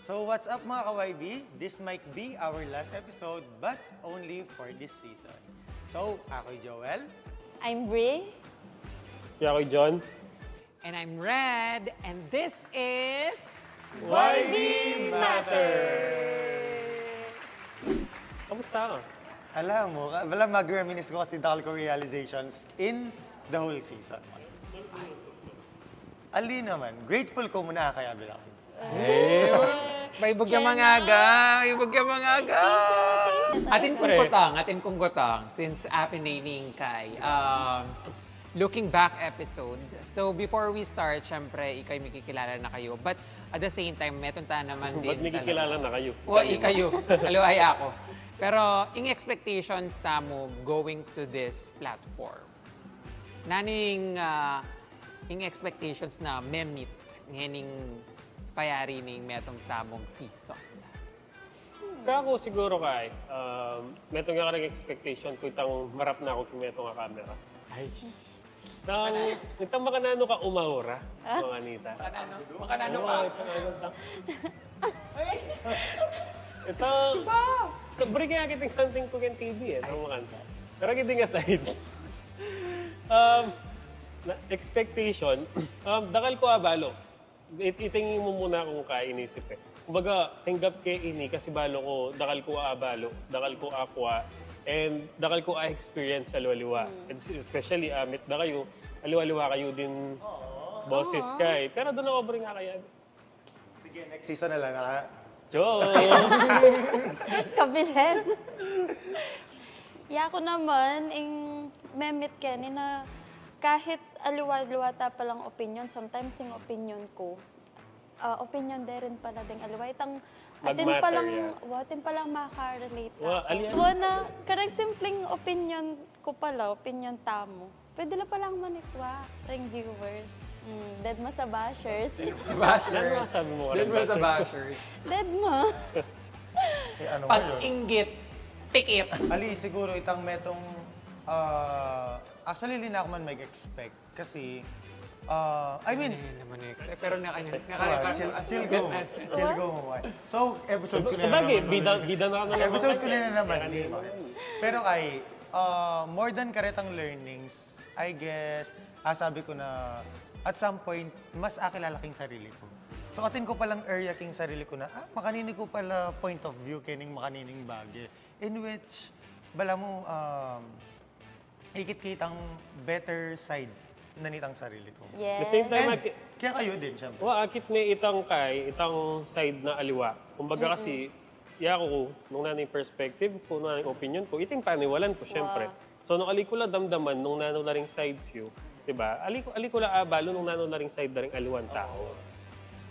So what's up mga ka-Y.V? This might be our last episode but only for this season. So, ako'y Joel. I'm Brie. Kaya ako John. And I'm Red, and this is... Y.V. Matter! Kamusta ka? Alam mo, wala mag-reminis ko kasi dakal ko realizations in the whole season. Ali naman, grateful ko muna kaya bilang. May bugya mangaga, may bugya mangaga. Atin kong gotang, since apinaning kay. Looking back episode. So before we start, syempre, ikay makikilala na kayo. But at the same time, meron ta naman din. Ba't nakikilala na kayo? O, ikayo. Aluhay ako. Pero, ing expectations tamo going to this platform. Naning ing expectations na memit nganing payari ning metong tamong season. Kako siguro kay, metong nga karang expectation ko itang marap na ako kung metong nga camera. Ay. Itang makanano ka umahura, mga Anita. Makanano ka? Ito, bari kaya kitang something ko kang TV itong makanta. Pero kiting aside. Expectation, dakal ko abalo. Itingin mo muna kung kaya inisip eh. Kumbaga, tinggap kay ini kasi balo ko, dakal ko abalo, dakal ko aqua, and dakal ko experience sa liwa-liwa. Especially, amit da kayo, aliwa-liwa kayo din boses kay. Pero doon ako bring nga kaya. Sige, next season na lang ha. Joe! Kabilis. Ako naman, memit Kenny na kahit aliwa-liwata palang opinion, sometimes yung opinion ko, opinion din rin pala ding aliwa. Atin palang makarelate ako. Na, karang simpleng opinion ko pala, opinion tamo. Pwede na palang manikwa, ring viewers. Dead mo sa bashers. Si Bashers. Ano masabi mo? Dead mo sa Bashers. Dead mo. Ano Pag-inggit, pikit. Ali, siguro itang metong... actually, hindi na ako man mag-expect. Kasi, I mean... Pero chill go. Chill go. So, episode ko na Sabagay, naman. bida na naman. Episode ko na naman. Pero ay, more than karetang learnings, I guess, sabi ko na, at some point, mas akilala king sarili ko. So, atin ko palang area king sarili ko na, makaninig ko pala point of view kining makanining bagay. In which, bala mo, ikit-kitang better side na nitang sarili ko. Yes. The same time, And, kaya kayo din, syempre. akit may itang side na aliwa. Kumbaga kasi, ko, nung nanay perspective ko, nung nanay opinion ko, iting paniwalan ko, syempre. So, nung alikula damdaman, nung nano na ring sides you, diba? Alikula abalo, nung nano na ring side na ring aliwan tao.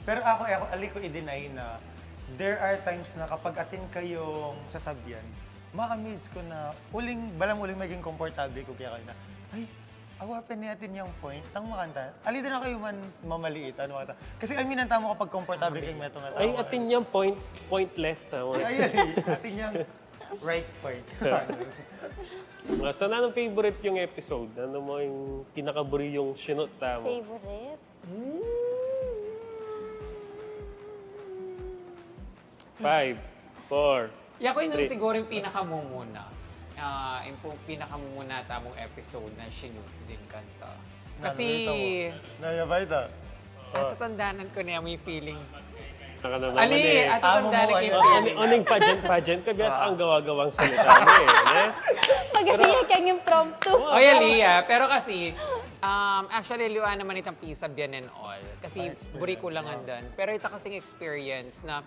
Pero aliko i-deny na there are times na kapag atin kayong sasabyan, ma-amaze ko na balang uling maging komportable ko kaya kayo na, ay, awapan natin yung point, tang makanta. Ali din na kayo man mamaliit, ano ata. Kasi I mean, ang tama kapag komportable kayong meto nga tao. Ay, atin yung pointless. Ay, atin yung right point. So, anong favorite yung episode? Ano mo yung pinakaburi yung sinot mo? Favorite? 5, 4, Yako yun siguro yung pinakamumuna. Yung pinakamumuna tamong episode na sinut din kanta. Kasi... Nayabay ta. Tatandaanan ko na yung feeling. Ali, at tatandaanan ko yung feeling. Oning pageant, kabiyas ang gawa-gawang salita mo eh. Magaling kang impromptu. Oy, Aliyah, pero kasi, actually, liwan naman itang pisabyan and all. Kasi, buri ko lang andan. Pero ito kasing experience na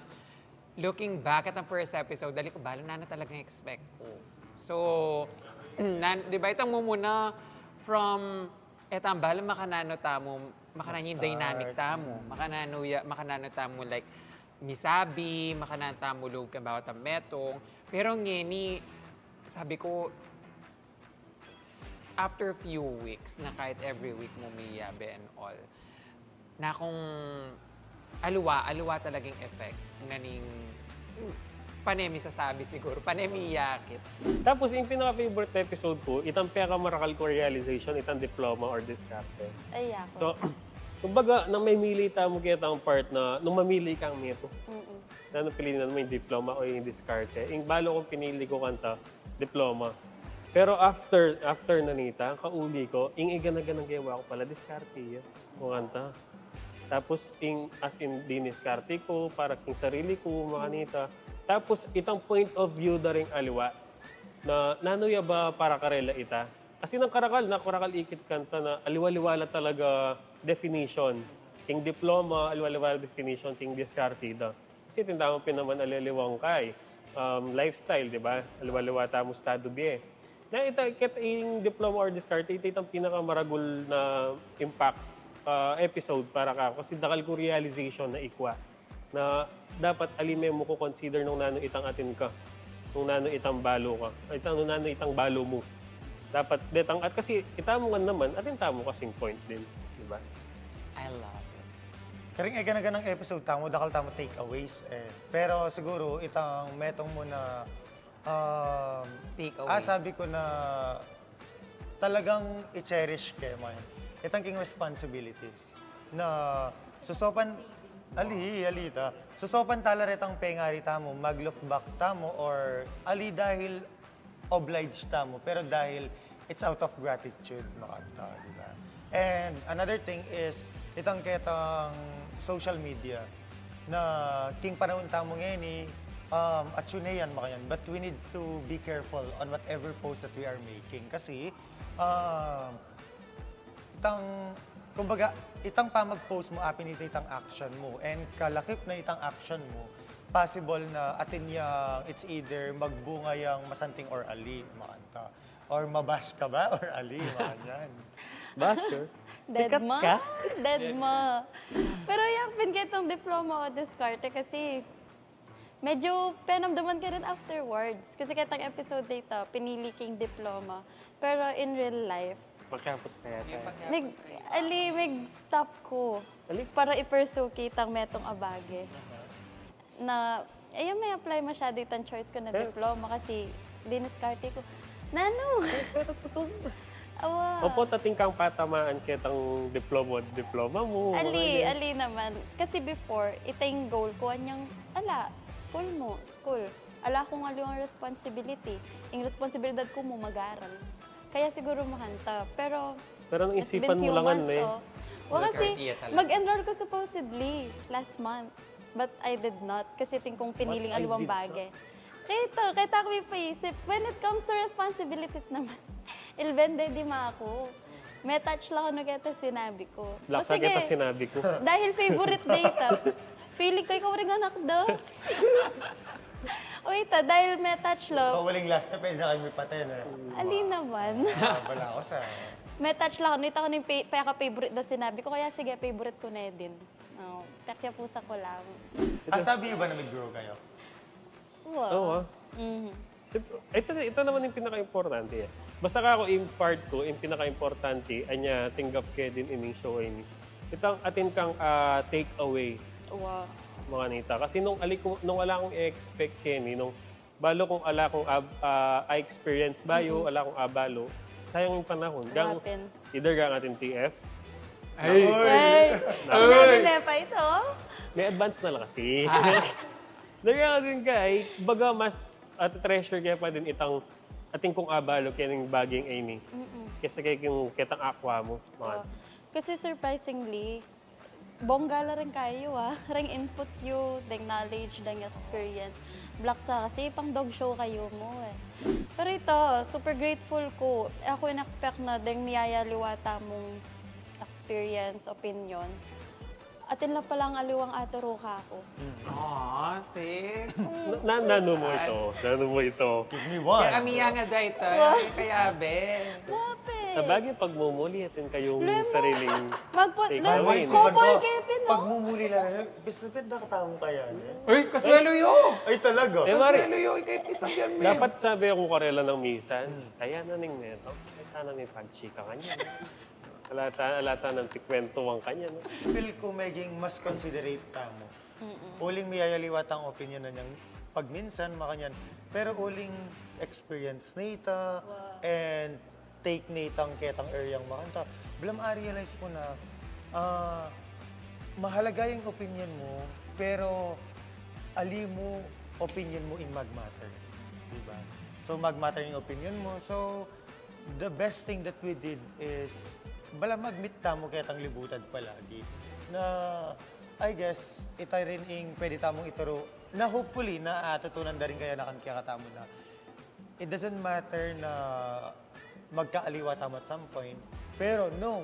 looking back at ang first episode, dali ko, bala na talagang expect ko. So, di ba itang mumuna from, etang bala makanano tamo, makanano yung dynamic tamo, makanano tamo like, misabi, makanano tamo loob ka bawat ang metong. Pero ngeni, sabi ko, after few weeks, na kahit every week mo may yabe and all, na kung aluwa talagang effect nganing panemi sasabi siguro, panemi yakit. Tapos, yung pinaka-favorite episode ko, itang pinaka-marakal ko realization, itang diploma or discarte. Ay, ako. So, Kumbaga, nang may mili tamo kita ang part na, nung mamili kang meto, na napili na naman yung diploma o yung diskarte, yung balo kong pinili ko kanta, diploma. Pero after nanita, kauli ko, yung iganaganang gawa ko pala, diskarte yun, kung kanta. Tapos, as in, diniskarte ko, para yung sarili ko, makanita. Tapos, itang point of view na rin aliwa, na nanuya ba para karela ita? Kasi nakarakal ikit kanta na aliwaliwala talaga definition. Ting diploma, aliwaliwala definition, ting diskartida. Kasi tindamang pinaman aliliwang kay lifestyle, di ba? Aliwaliwa tamo estado bie. Na yung diploma or discard, ito itang pinakamaragul na impact episode para ka. Kasi dakal ko realization na ikwa na dapat alime mo ko consider nung nano itang atin ka. Nung nano itang balo ka. Nung nano itang balo mo. Dapat detang at kasi itamo nga naman, atin tamo kasing point din, di ba? I love it. Karing ganang episode tamo, dakal tamo takeaways. Pero siguro, itang metong mo na Takeaway. sabi ko na talagang i-cherish kayo man. Itang king responsibilities na susopan, alita, susopan tala retang pengari tamo, mag-look back tamo or dahil obliged tamo, pero dahil it's out of gratitude makanta, di ba? And another thing is, itang ketang social media na king panahon tamo ngayon at yan makayan. But we need to be careful on whatever post that we are making. Kasi, kumbaga, itang pa mag-post mo, apin itang action mo. And kalakip na itang action mo, possible na atin yang it's either magbunga yang masanting or ali, makanta. Or mabash ka ba or ali, makanyan. Basher? Dead Sikat ma. ka? Dead ma. Pero yung pingetong diploma o diskarte kasi medyo penamdaman ka rin afterwards. Kasi katang episode dito, pinili king diploma. Pero in real life, Pagkapos kaya tayo. stop ko. Ali? Para i-pursue kitang metong abage. Na, ayun may apply masyado itang choice ko na diploma kasi diniskarte ko. Nano! Awa. Opo, tating kang patamaan kitang diploma mo. Ali naman. Kasi before, itang goal ko, anyang, school mo, school. Ala ko nga yung responsibility. Yung responsibilidad ko mo mag-aral. Kaya siguro makanta. Pero nang it's isipan been mo few lang months, eh. kasi Discardía talaga. mag-enroll ko supposedly last month. But I did not. Kasi kong piniling What I alawang did bagay. Kaya ako may paisip. When it comes to responsibilities naman, ilbende di ma ako. May touch lang ako kita sinabi ko. Black na kita sinabi ko. Dahil favorite data, feeling ko ikaw rin anak daw. Wait, dahil may touch lang, Huling last na pwede na kayo may paten ali naman. Wala ako sa... May touch lang ako. Nito ako yung favorite na sinabi ko, kaya sige, favorite ko na din. Oh, takya pusa ko lang. Sabi niyo ba na mag-grow kayo? Wow. Oo. Mhm. Ito naman yung pinaka-importante. Basta ka ako, yung part ko, yung pinaka-importante, anya, tinggap kayo din ining show ini. Itang atin kang take away, Wow. mga nita. Kasi nung wala akong i-expect Kenny, nung balo kong ala kong I-experience bayo, ala kong abalo, sayang yung panahon. Gang, Happen. either gang atin TF, Ay! Sinabi pa ito? may advance na lang kasi. Dahil din kay, baga mas treasure kaya pa din ating kong abalo kaya ng baging ay ni. Kasi kaya yung kitang aqua mo. Mga. Kasi surprisingly, bongga rin kayo Ring input you, deng knowledge, deng experience. Black sa kasi pang dog show kayo mo Pero ito, super grateful ko. Ako in-expect na deng miyaya liwata mong experience, opinion. Atin lang palang aliwang aturo ka ako. Aw, te. Nano mo ito. Give me one. Kaya amiya nga dahito. Kaya, be. Wape! Sa bagay, pagmumuli atin kayong sariling take away. Couple Kevin, no? Pagmumuli lang rin, basta nakatawang kaya Uy, kaswelo yo! Ay talaga. Mari, Kaswelo yo, ikay pisang yan, me. dapat sabi akong karela ng misan, kaya na ning neto, ay sana may pagchika kanya. Alata ng tikwentuhan kanya. No? Feel ko maging mas considerate tamo. Uling miyayaliwat ang opinion na niyang pagminsan, makanyan. Pero uling experience nita and take nitang ketang areang makanta. Blam realize ko na mahalaga yung opinion mo, pero ali mo, opinion mo in magmatter. Diba? So, magmatter yung opinion mo. So, the best thing that we did is, bala mag-meet tamo kaya tang libutan palagi. Na, I guess, ita rin yung pwede tamong ituro, na hopefully, na tutunan na rin kaya na kaya katamo na, it doesn't matter na magkaaliwa tamo at some point, pero nung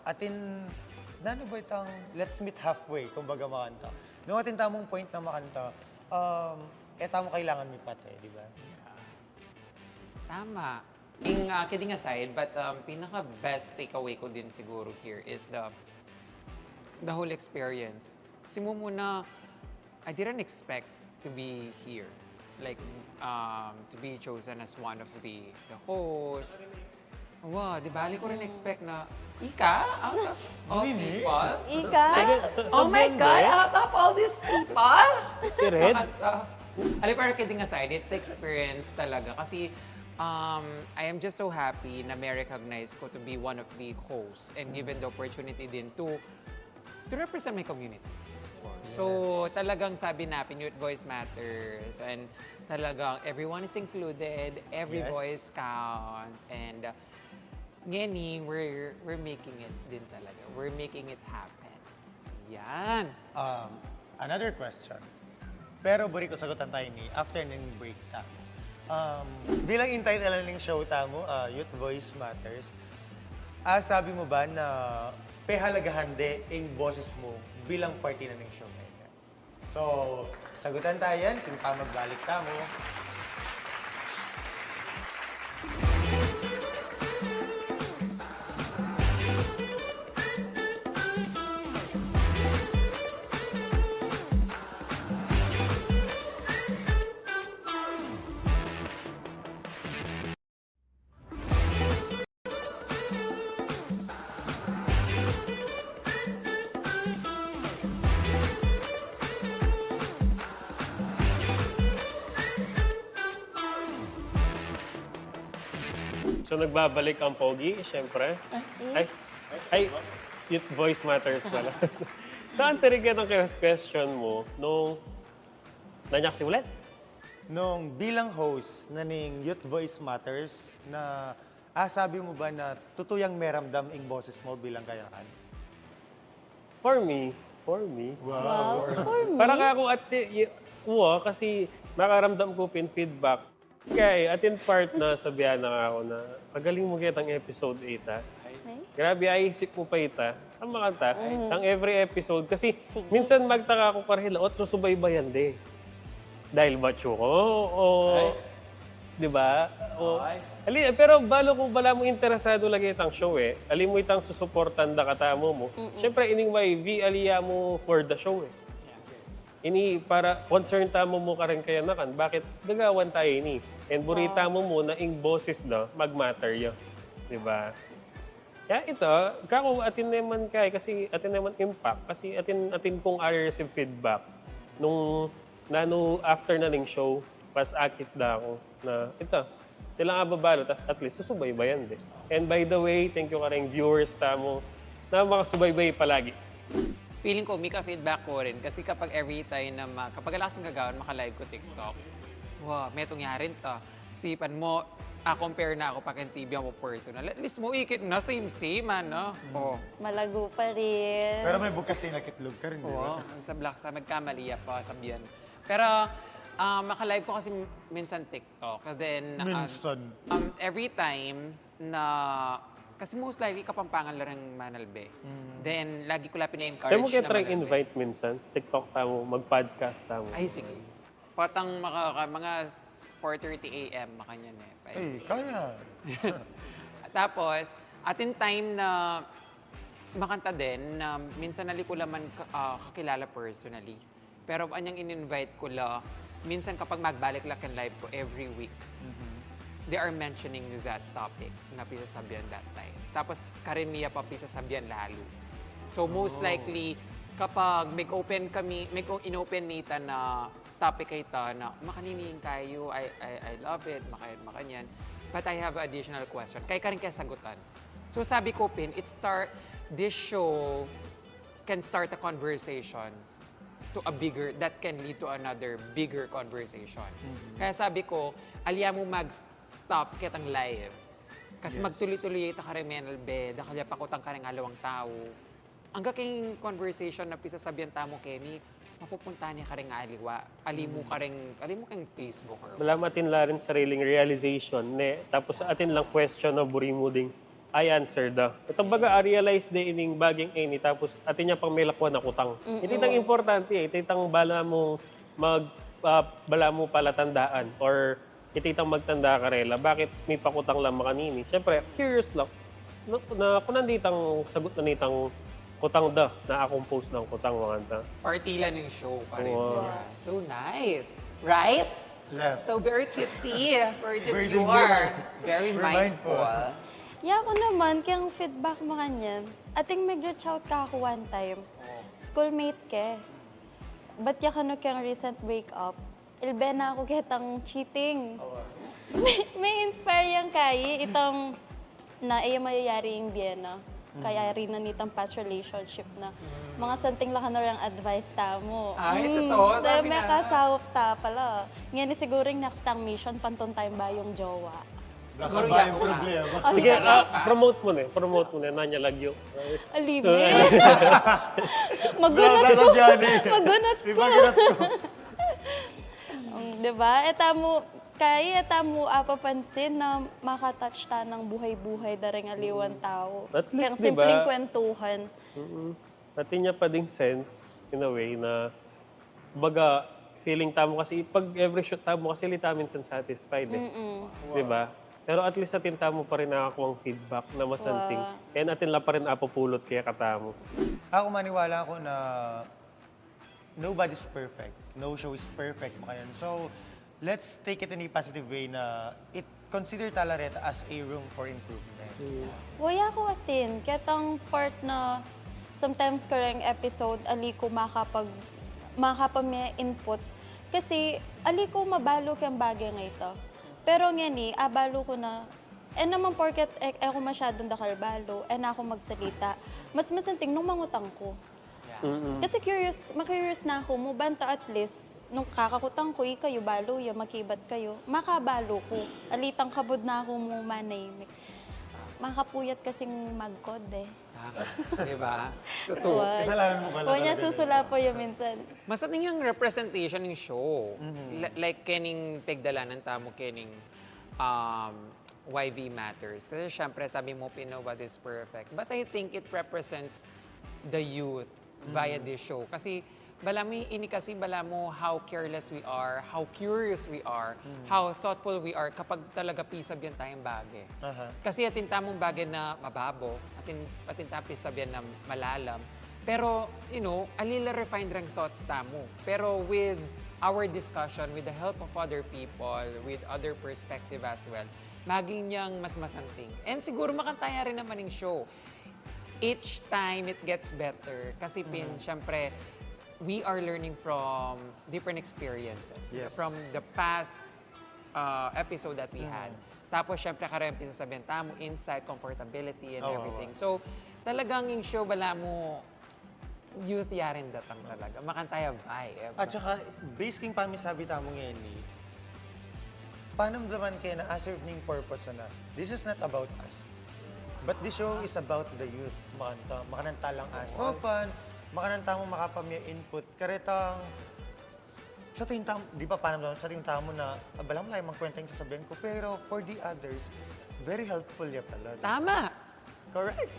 atin, nano ba itang let's meet halfway, kumbaga makanta. Nung atin tamong point na makanta, tamo kailangan may pate, di ba? Tama. Kidding aside, but pinaka-best takeaway ko din siguro here is the whole experience. Kasi muna, I didn't expect to be here. Like, to be chosen as one of the hosts. Wow, di ba? Hindi ko rin expect na, out of all Really? people? Ika? Oh my God, out of all these people? Si Red? Pero kidding aside, it's the experience talaga. Kasi I am just so happy na may recognize ko to be one of the hosts and given the opportunity din to represent my community. So talagang sabi natin, Youth Voice Matters and talagang everyone is included, every Yes. voice counts, and ngayon, we're making it din talaga. We're making it happen. Yan. Another question. Pero buri ko sagutan tayo ni after ng break tamo. Bilang entitled ng show tamo, Youth Voice Matters, sabi mo ba na pehalagahan de ang boses mo bilang party na ng show na yan? So, sagutan tayo yan kung pa magbalik tamo. So nagbabalik ang Pogi, syempre. Ay, Youth Voice Matters pala. So answerin ka ng question mo nung nanyak si ulit. Nung bilang host na ning Youth Voice Matters, na sabi mo ba na tutuyang meramdam ang boses mo bilang kayakan? For me. Wow. For me? Parang ako kasi makaramdam ko feedback. Kaya atin part na sabihan na ako na pagaling mo kitang episode 8 ha. Grabe, ayisip mo pa ita. Ang makanta, ang every episode. Kasi minsan magtaka ako karhila, susubaybayan de. Dahil macho ko, di ba? Pero balo kung bala mo interesado lagi itang show ali mo itang susuportan da katamo mo. Siyempre, ining ka-Y.V, aliya mo for the show Ini para concern tamo mo ka rin kaya nakan, bakit gagawan tayo ini? And burita mo muna ing boses na magmatter yun. Di ba? Kaya ito, kako atin naman kasi atin naman impact, kasi atin kung receive feedback. Nung after na ning show, pas akit da ako na ito, silang ababalo, tas at least susubaybayan din. And by the way, thank you ka rin viewers tamo na makasubaybay palagi. Feeling ko, may ka-feedback ko rin. Kasi kapag every time na kapag alas ng gagawin, maka-live ko TikTok, wow, may tungyarin to. Sipan mo, compare na ako pag TV ako personal. At least mo ikit na, same, ano? Oh. Malago pa rin. Pero may bukas yung nakitlog ka rin, di ba? Oo, sa vlog, sa magkamali pa, sabihan. Pero, maka-live ko kasi minsan TikTok. Then, Minsan. every time na, kasi most likely kapampangan lang ng Manalbe. Then, lagi ko lang pina-encourage Kaya mo kaya na try Manalbe. invite minsan, TikTok tamo, mag-podcast tamo. Ay, sige. Patang mga 4:30 a.m. makanyan Kaya. Tapos, atin time na makanta din, na minsan nali ko laman kakilala personally. Pero anyang in-invite ko la, minsan kapag magbalik lang ang live ko every week, they are mentioning that topic na pisasabihan that time. Tapos karamiya pa pisasabihan lalo. So most likely, kapag mag-open in-open nita na topic kay ta na makanining kayo, I love it, makanyan. But I have additional question. Kaya ka rin kaya sagutan. So sabi ko, Pin, it start this show can start a conversation to a bigger, that can lead to another bigger conversation. Kaya sabi ko, alya mo mag-stop kitang live. Kasi magtuloy-tuloy ito ka rin menal bed, kalya pakutang ka rin alawang tao. Ang kaking conversation na pisasabihan tamo, Kenny, mapupunta niya ka rin aliwa. Alimu kang Facebook. Or Wala matin la rin sariling realization. Ne, tapos atin lang question na burimu ding I answer da. Itong baga, realize de ining baging ini tapos atin niya pang may lakwan na kutang. Ito itang importante eh. Ito itang bala mo bala mo pala tandaan or ito itang magtanda ka rela. Bakit may pakutang lang makanini? Siyempre, curious lang. Na kung nanditang sagot na nitang kutang da, na-compose ng kutang mga anta. partila ng show pa rin. Wow. So nice. Right? Left. So very cutesy for the Very viewer. Very Very mindful. Ya ako naman, kaya feedback mo kanyan. Ating mag-reach out ka ako one time. Schoolmate ke. Ba't ya kano kaya recent breakup? Ilbe na ako kitang cheating. May inspire yang kay itong na iya mayayari yung Vienna. Kaya rin na nitang past relationship na mga santing lang yung advice ta mo. Ay, totoo. Sabi May na. kasawap ta pala. Ngayon siguro yung next tang mission, pantun time ba yung jowa? Siguro Baka ba yan yung ko na. problema? Oh, Sige, sige. promote mo na. Nanya lagyo. Alibe. Magunot Wala ko. na dyan eh. Magunot ko. Ibagat ko. Diba? Eta mo papansin na makatouch ta ng buhay-buhay daring aliwan tao. At least, Kaya diba? simpleng kwentuhan. Atin niya pa ding sense, in a way, na baga, feeling tamo kasi, pag every shoot tamo kasi lita minsan satisfied eh. Diba? Pero at least atin tamo pa rin nakakuha feedback na masanting. Wow. And atin lang pa rin apupulot kaya katamo. Ako maniwala ako na nobody's perfect. No show is perfect pa kayan. So, let's take it in a positive way na consider Talareta as a room for improvement. Waya ko atin. Katang part na sometimes karang episode, ali ko makapag input. Kasi ali ko mabalo kang bagay nga ito. Pero nga ni, abalo ko na, naman porket ako masyadong dakarbalo, na ako magsalita, mas masanting nung mangutang ko. Kasi curious na ako, mo banta at least, nung kakakutang ko, kayo balo, makibat kayo, makabalo ko. Alitang kabod na ako mo manahimik. Makapuyat kasing magkod eh. Diba? Totoo. Kasalanan mo pala Huwag niya talaga, susula po yun minsan. Mas ating yung representation ng show. Like kening pigdalanan tamo kening YV matters. Kasi syempre sabi mo, nobody's perfect. But I think it represents the youth via this show. Kasi bala mo how careless we are, how curious we are, how thoughtful we are kapag talaga pisabyan tayong bagay. Kasi atin tamong bagay na mababo, atin pisabyan na malalam. Pero, alila refined rang thoughts tamo. Pero with our discussion, with the help of other people, with other perspective as well, maging niyang mas masanting. And siguro makantaya rin naman ng show. Each time it gets better. Kasi syempre, we are learning from different experiences. Yes. From the past episode that we had. Tapos, syempre, karang pisasabihan tamo, insight, comfortability, and everything. So, talagang yung show, bala mo, youth yarin datang talaga. Makantaya vibe. At saka, base king pami sabi tamo ngayon ni, panamdaman kayo na as evening purpose na, this is not about us. But the show is about the youth. Makananta lang asopan, makananta mo makapamya input. Karetang, sa tingin tamo, di ba panamdaman, sa tingin tamo na, bala mo lang magkwenta yung sasabihin ko, pero for the others, very helpful ya pala. Tama. Correct.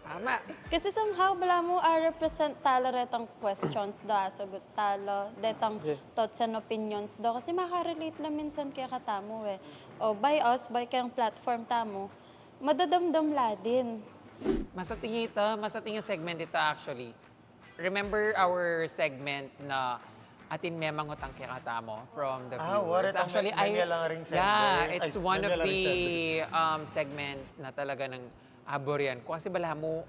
Tama. Kasi somehow, bala mo, represent tala retang questions do, sagot tala, detang thoughts and opinions do. Kasi makarelate lang minsan kaya katamo eh. O by us, by kayang platform tamo, madadamdam la din. Masating yung segment ito actually. Remember our segment na atin may mangutang kikata mo from the viewers? what itong ganyan lang ring segment. Yeah, it's Ay, one of ganyan lang the segment na talaga ng aborian ko. Kasi bala mo,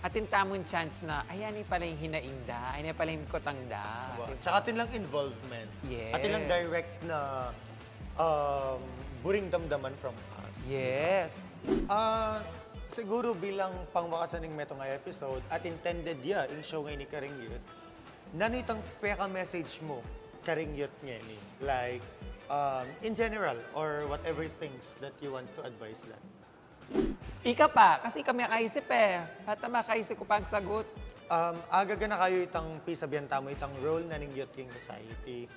atin tamon chance na, ayan pala yung hinaingda, ayan pala yung kutangda. Tsaka atin lang involvement. Yes. Atin lang direct na buring damdaman from us. Yes. Siguro bilang pangwakasaning meto nga episode at intended ing show ngayon ni Karing Youth, nanitang peka-message mo Karing Youth ngayon like in general or whatever things that you want to advise them. Ika pa, kasi kami makaisip At makaisip ko pa ang sagot. Agaga na kayo itang pisabihan tamo itang role na ning youth king society.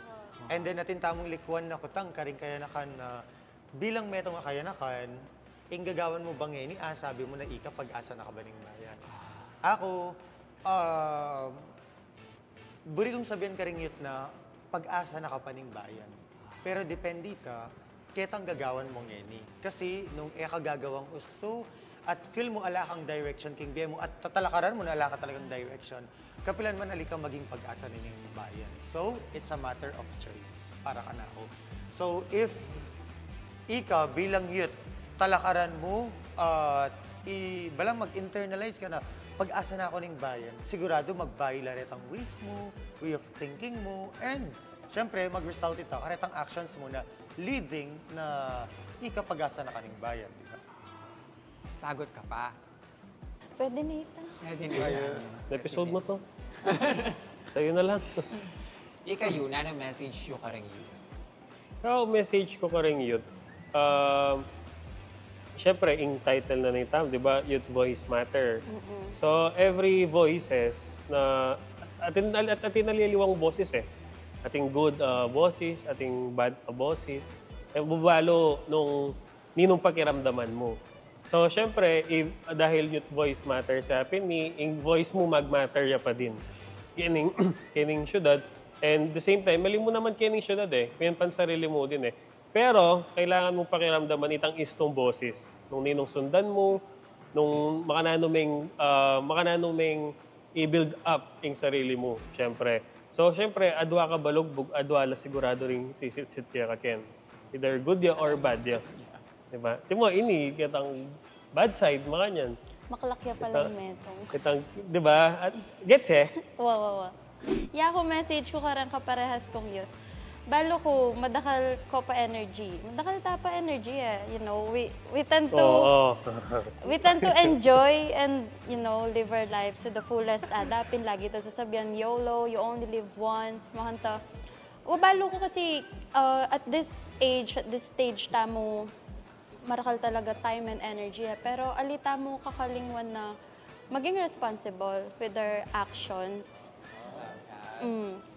And then natin tamong likuan na kutang karing kayanakan na bilang metong nga kayanakan, inggagawan mo bang ngayon sabi mo na ika pag-asa na ka ba ning bayan? Ako, buri kong sabihan karing youth na pag-asa na ka pa ning bayan. Pero depende ka, ketang gagawan mo ngayon. Kasi nung gagawang usto, at feel mo ala kang direction king biya mo at tatalakaran mo na ala ka talagang direction, kapilan man ali ka maging pag-asa ninyong bayan. So, it's a matter of choice para ka na ako. So, if ika bilang youth, talakaran mo at balang mag-internalize ka na pag-asa na ako ng bayan, sigurado magbayla ang ways mo, way of thinking mo, and syempre mag-result ito, karetang actions mo na leading na ika pag-asa na kaning bayan, di ba? Sagot ka pa. Pwede na ito. Episode mo to. Sa'yo na lang. Ika yun, ano message yung Karing Youth? Message ko Karing Youth. Siyempre, yung title na ng tam, di ba? Youth Voice Matter. So, every voices na atin naliliwang boses Ating good boses, ating bad boses. Bubalo nung ninong pakiramdaman mo. So, syempre, dahil youth voice matter sa akin, yung voice mo mag-matter ya pa din. Kining syudad. And the same time, mali mo naman kining syudad Yan pansarili mo din Pero, kailangan mong pakiramdaman itang istong boses. Nung ninong sundan mo, nung makananuming i-build up yung sarili mo, syempre. So, syempre, adwa ka balugbog, adwa la sigurado rin sisit-sit ka ken. Either good ya or bad ya. Diba? Timo, kitang bad side, makanyan. Makalakya pala yung metong. Kitang, diba? At, gets Wow. Ya ko message ko karang kaparehas kong yun. Balo ko, madakal ko pa energy. Madakal ta pa energy You know, we tend to we tend to enjoy and, live our lives to the fullest. Adapin lagi to sasabihan, YOLO, you only live once. Mahanta. Balo ko kasi at this stage tamo marakal talaga time and energy. Pero alita mo kakalingwan na maging responsible with their actions.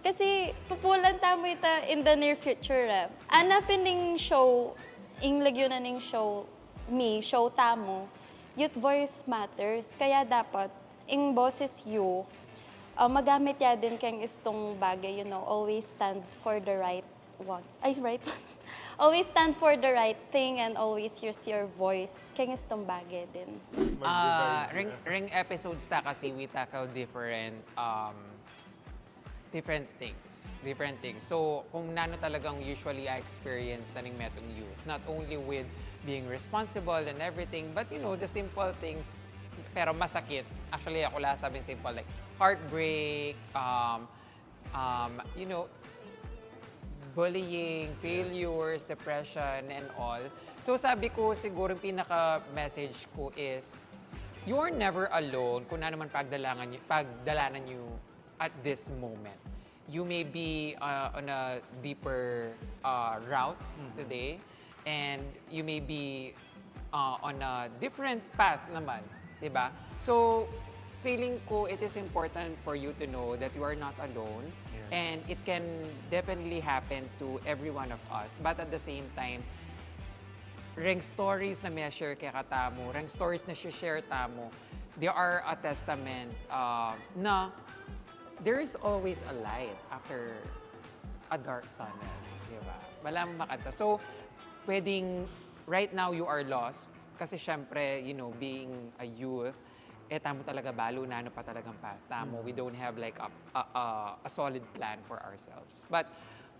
Kasi pupulan tamo ita in the near future. Anapin ning show, lagyo na ning show, show tamo, youth voice matters. Kaya dapat, boses you, magamit ya din kang istong bagay, always stand for the right ones. Right ones. Always stand for the right thing and always use your voice. Kaya istong bagay din. Ring episodes ta kasi we tackle different things. So, kung nano talagang usually I experience taning metong youth, not only with being responsible and everything, but the simple things, pero masakit. Actually, ako lang sabi simple, like heartbreak, bullying, failures, depression, and all. So sabi ko, siguro yung pinaka-message ko is, you're never alone kung na naman pagdalanan nyo at this moment. You may be on a deeper route today, and you may be on a different path naman, diba? So, feeling ko it is important for you to know that you are not alone. And it can definitely happen to every one of us. But at the same time, ring stories na may share kay katamo, ring stories na share tamo, they are a testament na there is always a light after a dark tunnel. Diba? Walang makata. So, pwedeng right now you are lost kasi syempre, being a youth, tamo talaga balo na ano pa talagang tamo. We don't have like a solid plan for ourselves. But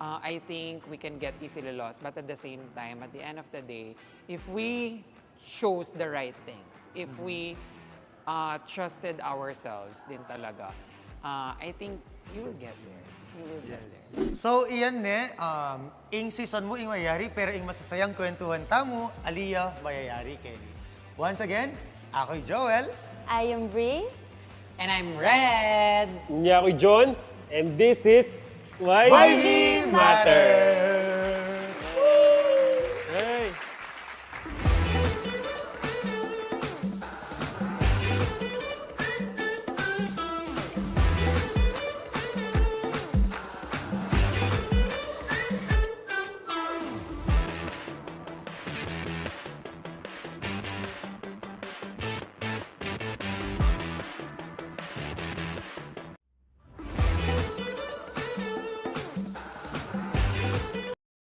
I think we can get easily lost. But at the same time, at the end of the day, if we chose the right things, if we trusted ourselves din talaga, I think you will get there. You will get there. So, iyan ing season mo mayayari, pero ing masasayang kwentuhan tamo, aliya mayayari, Kenny. Once again, Ako'y Joel. I am Bree. And I'm Red. Niya ako John, and this is Why Why We Matter!